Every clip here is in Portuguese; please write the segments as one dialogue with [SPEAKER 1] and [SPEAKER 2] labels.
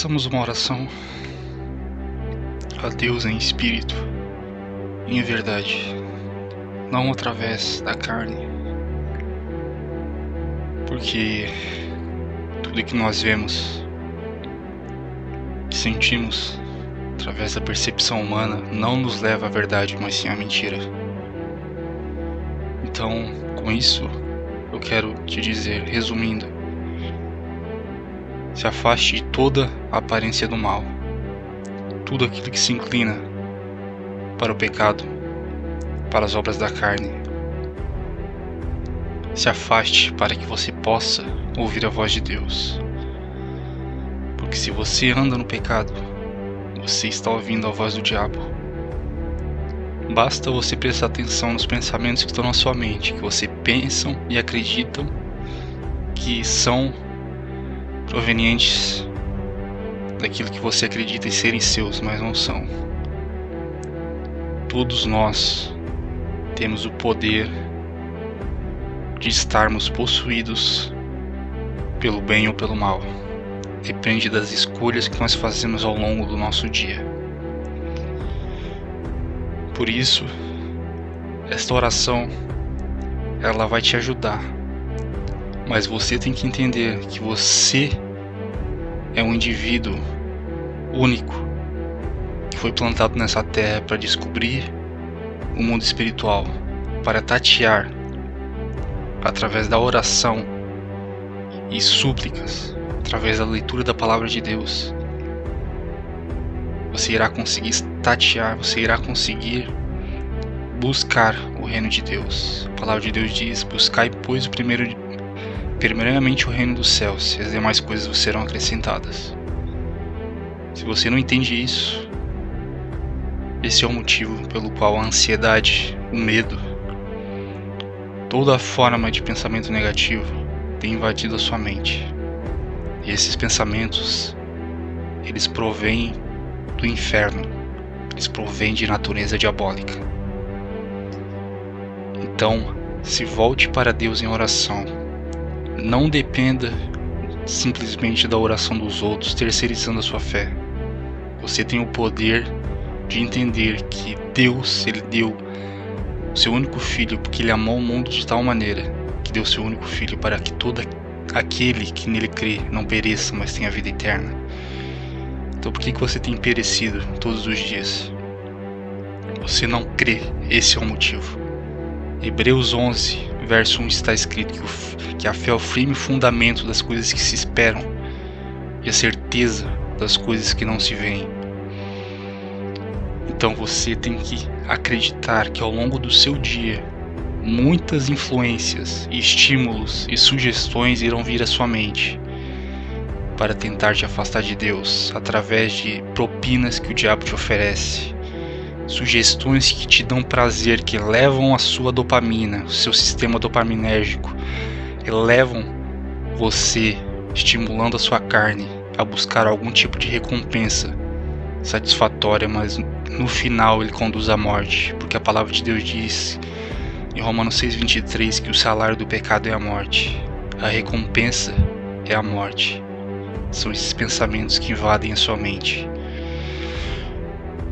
[SPEAKER 1] Façamos uma oração a Deus em espírito e em verdade, não através da carne, porque tudo que nós vemos, que sentimos através da percepção humana não nos leva à verdade, mas sim à mentira. Então, com isso, eu quero te dizer, resumindo, se afaste de toda a aparência do mal, tudo aquilo que se inclina para o pecado, para as obras da carne. Se afaste para que você possa ouvir a voz de Deus, porque se você anda no pecado, você está ouvindo a voz do diabo. Basta você prestar atenção nos pensamentos que estão na sua mente, que você pensam e acreditam que são provenientes daquilo que você acredita em serem seus, mas não são. Todos nós temos o poder de estarmos possuídos pelo bem ou pelo mal. Depende das escolhas que nós fazemos ao longo do nosso dia. Por isso, esta oração, ela vai te ajudar. Mas você tem que entender que você é um indivíduo único que foi plantado nessa terra para descobrir o mundo espiritual, para tatear através da oração e súplicas, através da leitura da palavra de Deus. Você irá conseguir tatear, você irá conseguir buscar o reino de Deus. A palavra de Deus diz: buscai, pois, primeiramente o reino dos céus, e as demais coisas vos serão acrescentadas. Se você não entende isso, esse é o motivo pelo qual a ansiedade, o medo, toda forma de pensamento negativo tem invadido a sua mente. E esses pensamentos, eles provêm do inferno, eles provêm de natureza diabólica. Então, se volte para Deus em oração. Não dependa simplesmente da oração dos outros, terceirizando a sua fé. Você tem o poder de entender que Deus, Ele deu o seu único filho, porque Ele amou o mundo de tal maneira que deu o seu único filho para que todo aquele que nele crê não pereça, mas tenha vida eterna. Então por que você tem perecido todos os dias? Você não crê, esse é o motivo. Hebreus 11, verso 1 está escrito que a fé é o firme fundamento das coisas que se esperam e a certeza das coisas que não se veem. Então você tem que acreditar que ao longo do seu dia, muitas influências, estímulos e sugestões irão vir à sua mente para tentar te afastar de Deus através de propinas que o diabo te oferece, sugestões que te dão prazer, que elevam a sua dopamina, o seu sistema dopaminérgico, elevam você, estimulando a sua carne a buscar algum tipo de recompensa satisfatória, mas no final ele conduz à morte, porque a palavra de Deus diz em Romanos 6,23 que o salário do pecado é a morte, a recompensa é a morte. São esses pensamentos que invadem a sua mente.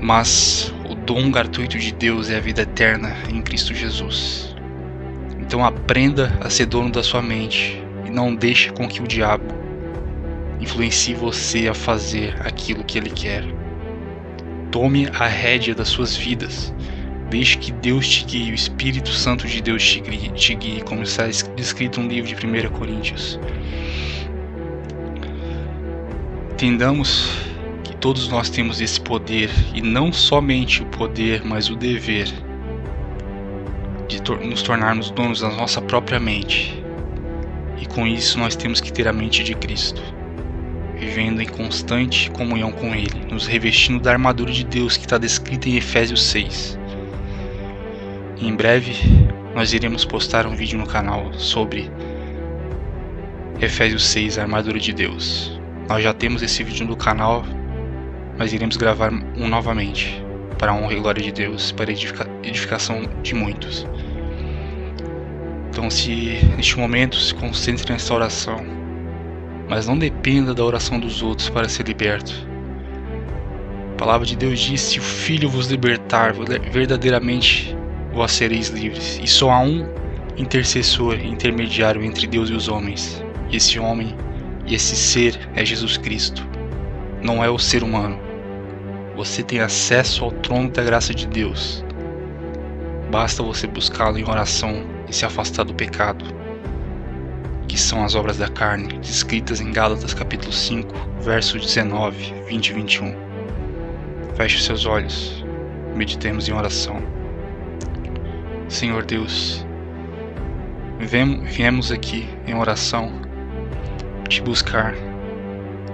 [SPEAKER 1] Mas o dom gratuito de Deus é a vida eterna em Cristo Jesus. Então aprenda a ser dono da sua mente e não deixe com que o diabo influencie você a fazer aquilo que ele quer. Tome a rédea das suas vidas. Deixe que Deus te guie, o Espírito Santo de Deus te guie, como está escrito no livro de 1 Coríntios. Entendamos que todos nós temos esse poder, e não somente o poder, mas o dever de nos tornarmos donos da nossa própria mente. E com isso nós temos que ter a mente de Cristo, vivendo em constante comunhão com Ele, nos revestindo da armadura de Deus que está descrita em Efésios 6. E em breve nós iremos postar um vídeo no canal sobre Efésios 6, a armadura de Deus. Nós já temos esse vídeo no canal, mas iremos gravar um novamente, para a honra e glória de Deus, para a edificação de muitos. Então, se neste momento se concentre nessa oração, mas não dependa da oração dos outros para ser liberto. A palavra de Deus diz: se o Filho vos libertar, verdadeiramente vós sereis livres. E só há um intercessor e intermediário entre Deus e os homens. E esse homem e esse ser é Jesus Cristo. Não é o ser humano. Você tem acesso ao trono da graça de Deus. Basta você buscá-lo em oração e se afastar do pecado, que são as obras da carne, descritas em Gálatas capítulo 5, versos 19, 20 e 21. Feche os seus olhos, meditemos em oração. Senhor Deus, viemos aqui em oração te buscar,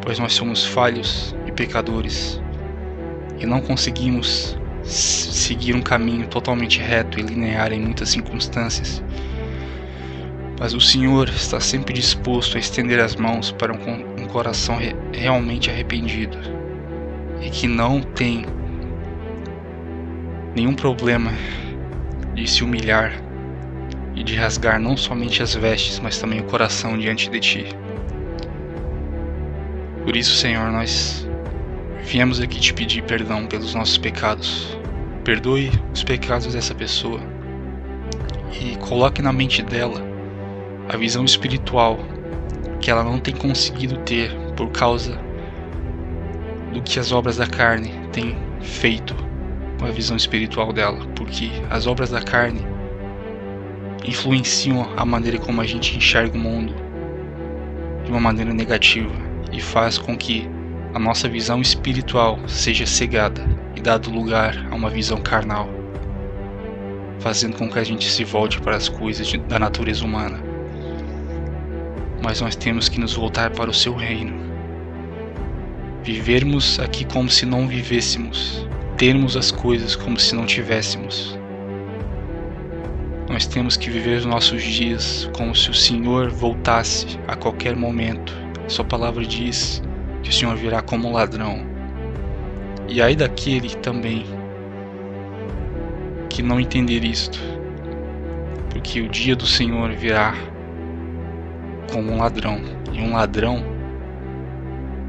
[SPEAKER 1] pois nós somos falhos e pecadores e não conseguimos seguir um caminho totalmente reto e linear em muitas circunstâncias. Mas o Senhor está sempre disposto a estender as mãos para um coração realmente arrependido e que não tem nenhum problema de se humilhar e de rasgar não somente as vestes, mas também o coração diante de Ti. Por isso, Senhor, nós viemos aqui te pedir perdão pelos nossos pecados. Perdoe os pecados dessa pessoa e coloque na mente dela a visão espiritual que ela não tem conseguido ter por causa do que as obras da carne têm feito com a visão espiritual dela, porque as obras da carne influenciam a maneira como a gente enxerga o mundo de uma maneira negativa e faz com que a nossa visão espiritual seja cegada e dado lugar a uma visão carnal, fazendo com que a gente se volte para as coisas da natureza humana. Mas nós temos que nos voltar para o seu reino, vivermos aqui como se não vivêssemos, termos as coisas como se não tivéssemos. Nós temos que viver os nossos dias como se o Senhor voltasse a qualquer momento. Sua palavra diz que o Senhor virá como um ladrão. E ai daquele também que não entender isto, porque o dia do Senhor virá como um ladrão, e um ladrão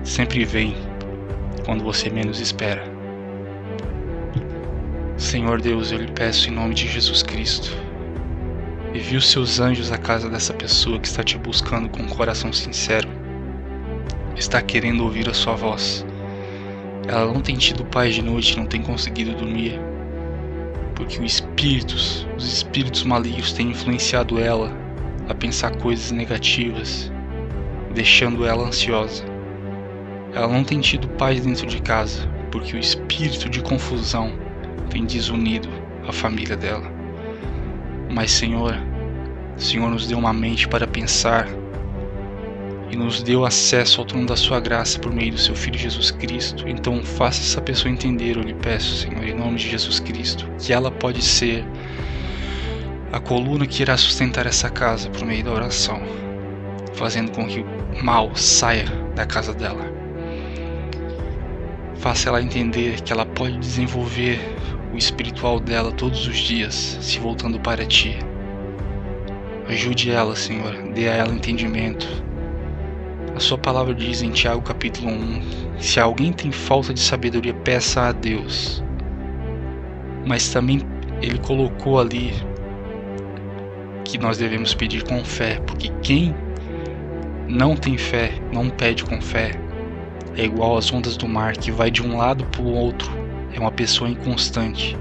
[SPEAKER 1] sempre vem quando você menos espera. Senhor Deus, eu lhe peço em nome de Jesus Cristo, envie os seus anjos à casa dessa pessoa que está te buscando com um coração sincero, está querendo ouvir a sua voz. Ela não tem tido paz de noite, não tem conseguido dormir, porque os espíritos malignos têm influenciado ela a pensar coisas negativas, deixando ela ansiosa. Ela não tem tido paz dentro de casa, porque o espírito de confusão tem desunido a família dela. Mas Senhor, o Senhor nos deu uma mente para pensar e nos deu acesso ao trono da sua graça por meio do seu Filho Jesus Cristo. Então faça essa pessoa entender, eu lhe peço, Senhor, em nome de Jesus Cristo, que ela pode ser a coluna que irá sustentar essa casa por meio da oração, fazendo com que o mal saia da casa dela. Faça ela entender que ela pode desenvolver o espiritual dela todos os dias, se voltando para Ti. Ajude ela, Senhor, dê a ela entendimento. A sua palavra diz em Tiago capítulo 1, se alguém tem falta de sabedoria, peça a Deus. Mas também Ele colocou ali que nós devemos pedir com fé, porque quem não tem fé, não pede com fé, é igual às ondas do mar, que vai de um lado para o outro, é uma pessoa inconstante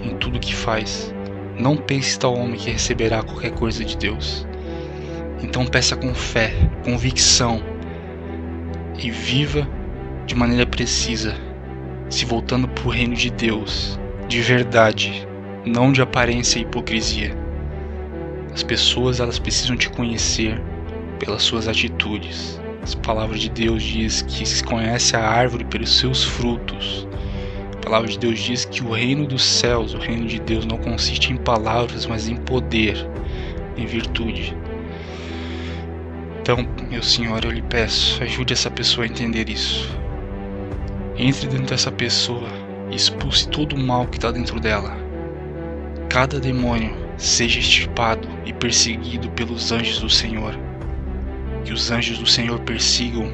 [SPEAKER 1] em tudo que faz. Não pense tal homem que receberá qualquer coisa de Deus. Então peça com fé, convicção, e viva de maneira precisa, se voltando para o reino de Deus, de verdade, não de aparência e hipocrisia. As pessoas, elas precisam te conhecer pelas suas atitudes. A palavra de Deus diz que se conhece a árvore pelos seus frutos. A palavra de Deus diz que o reino dos céus, o reino de Deus, não consiste em palavras, mas em poder, em virtude. Então, meu Senhor, eu lhe peço, ajude essa pessoa a entender isso. Entre dentro dessa pessoa e expulse todo o mal que está dentro dela. Cada demônio seja extirpado e perseguido pelos anjos do Senhor. Que os anjos do Senhor persigam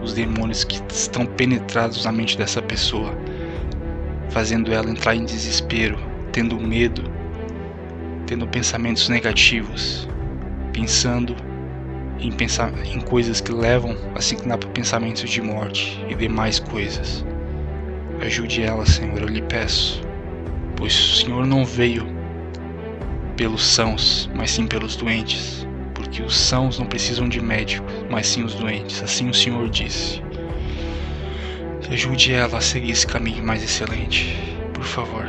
[SPEAKER 1] os demônios que estão penetrados na mente dessa pessoa, fazendo ela entrar em desespero, tendo medo, tendo pensamentos negativos, pensando em coisas que levam a se inclinar para pensamentos de morte e demais coisas. Ajude ela, Senhor, eu lhe peço, pois o Senhor não veio pelos sãos, mas sim pelos doentes, porque os sãos não precisam de médicos, mas sim os doentes, assim o Senhor disse. Ajude ela a seguir esse caminho mais excelente, por favor.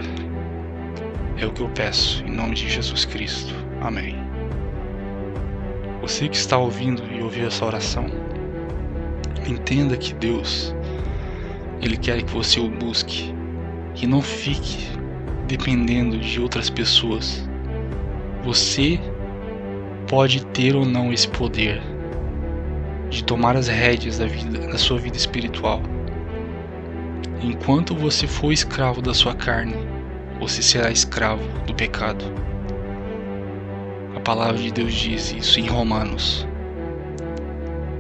[SPEAKER 1] É o que eu peço, em nome de Jesus Cristo. Amém. Você que está ouvindo e ouviu essa oração, entenda que Deus, Ele quer que você o busque e não fique dependendo de outras pessoas. Você pode ter ou não esse poder de tomar as rédeas da sua vida espiritual. Enquanto você for escravo da sua carne, você será escravo do pecado. A palavra de Deus diz isso em Romanos.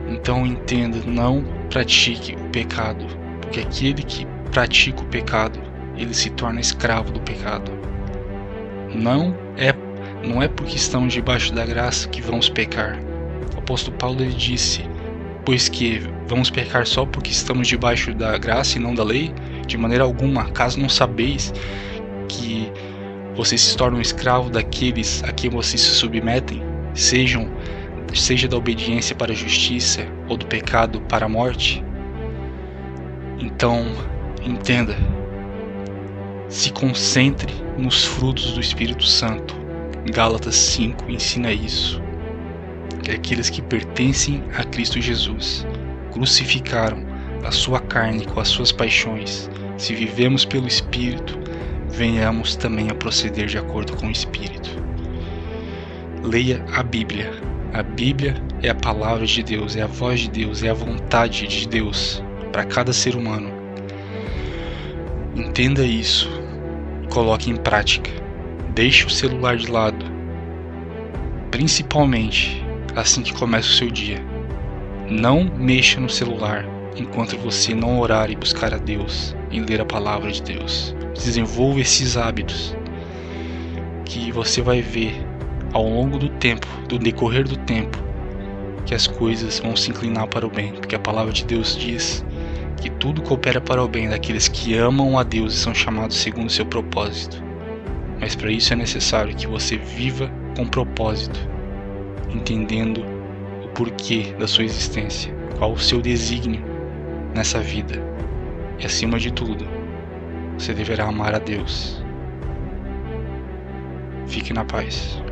[SPEAKER 1] Então entenda, não pratique o pecado, porque aquele que pratica o pecado, ele se torna escravo do pecado. Não é porque estamos debaixo da graça que vamos pecar. O apóstolo Paulo ele disse: pois que vamos pecar só porque estamos debaixo da graça e não da lei? De maneira alguma, caso não sabeis que vocês se tornam escravos daqueles a quem vocês se submetem, seja da obediência para a justiça ou do pecado para a morte? Então, entenda, se concentre nos frutos do Espírito Santo. Gálatas 5 ensina isso, que aqueles que pertencem a Cristo Jesus crucificaram a sua carne com as suas paixões. Se vivemos pelo Espírito, venhamos também a proceder de acordo com o Espírito. Leia a Bíblia. A Bíblia é a palavra de Deus, é a voz de Deus, é a vontade de Deus para cada ser humano. Entenda isso e coloque em prática. Deixe o celular de lado, principalmente assim que começa o seu dia. Não mexa no celular enquanto você não orar e buscar a Deus e ler a palavra de Deus. Desenvolva esses hábitos que você vai ver ao longo do tempo, do decorrer do tempo, que as coisas vão se inclinar para o bem, porque a palavra de Deus diz que tudo coopera para o bem daqueles que amam a Deus e são chamados segundo o seu propósito. Mas para isso é necessário que você viva com propósito, entendendo o porquê da sua existência, qual o seu desígnio nessa vida. E acima de tudo, você deverá amar a Deus. Fique na paz.